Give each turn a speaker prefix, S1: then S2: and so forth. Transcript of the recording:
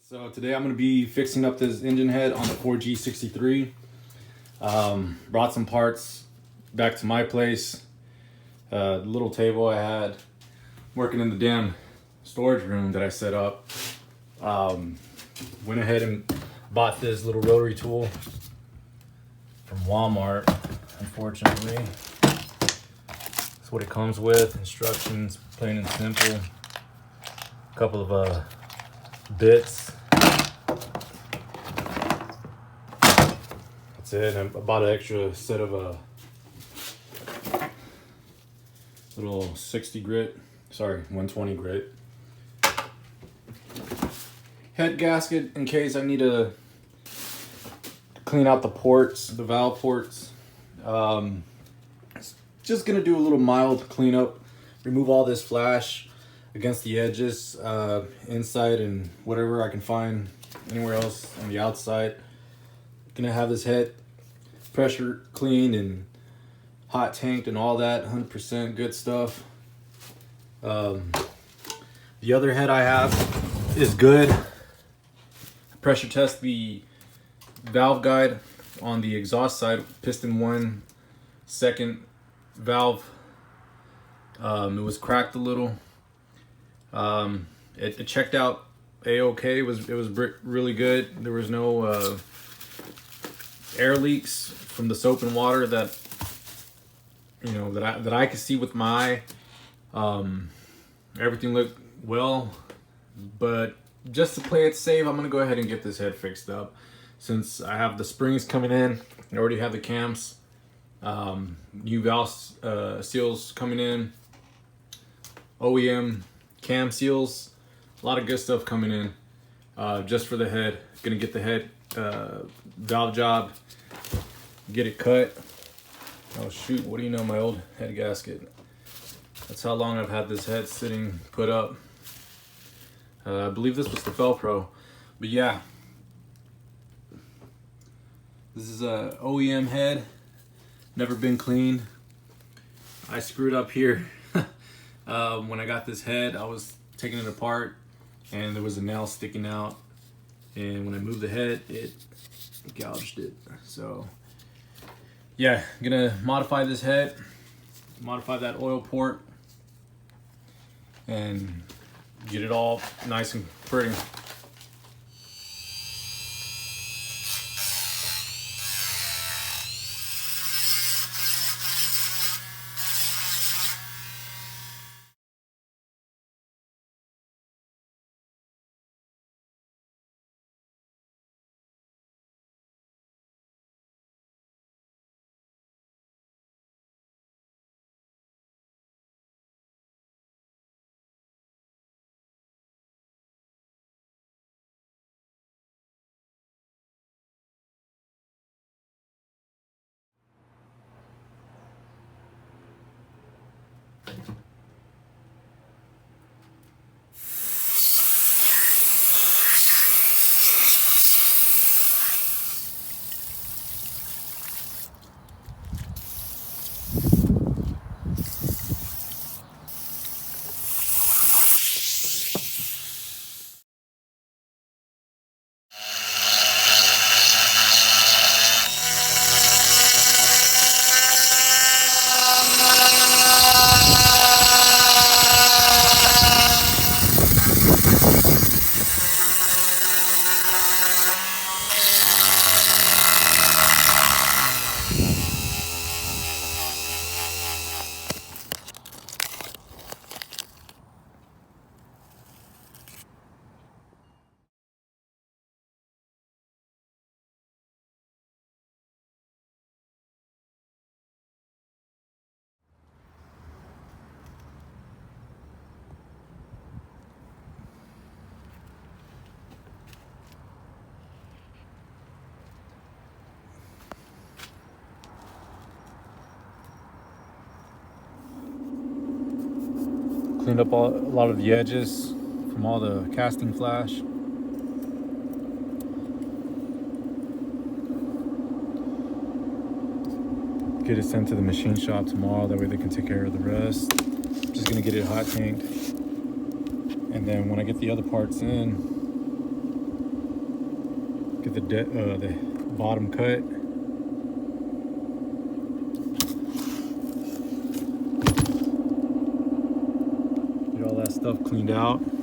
S1: So today I'm going to be fixing up this engine head on the 4G63. Brought some parts back to my place. The little table I had working in the damn storage room that I set up. Went ahead and bought this little rotary tool from Walmart, unfortunately. That's what it comes with. Instructions, plain and simple. A couple of bits. That's it. I bought an extra set of little 60 grit, sorry, 120 grit head gasket in case I need to clean out the ports, the valve ports. Just gonna do a little mild cleanup, remove all this flash against the edges, inside and whatever I can find anywhere else on the outside. Gonna have this head pressure cleaned and hot tanked and all that, 100% good stuff. The other head I have is good. Pressure test the valve guide on the exhaust side, piston 1, second valve. It was cracked a little. It checked out a-okay. It was really good. There was no air leaks from the soap and water that that I could see with my eye. Everything looked well, but just to play it safe, I'm gonna go ahead and get this head fixed up. Since I have the springs coming in, I already have the cams, new valve seals coming in, OEM cam seals, a lot of good stuff coming in just for the head. Gonna get the head valve job, get it cut. Oh shoot, what do you know, my old head gasket. That's how long I've had this head sitting put up. I believe this was the Felpro, but yeah. This is a OEM head, never been cleaned. I screwed up here. When I got this head, I was taking it apart and there was a nail sticking out. And when I moved the head, it gouged it. So yeah, I'm gonna modify this head, modify that oil port, and get it all nice and pretty. Cleaned up a lot of the edges from all the casting flash. Get it sent to the machine shop tomorrow, that way they can take care of the rest. Just gonna get it hot tanked. And then when I get the other parts in, the bottom cut. Get all that stuff cleaned out.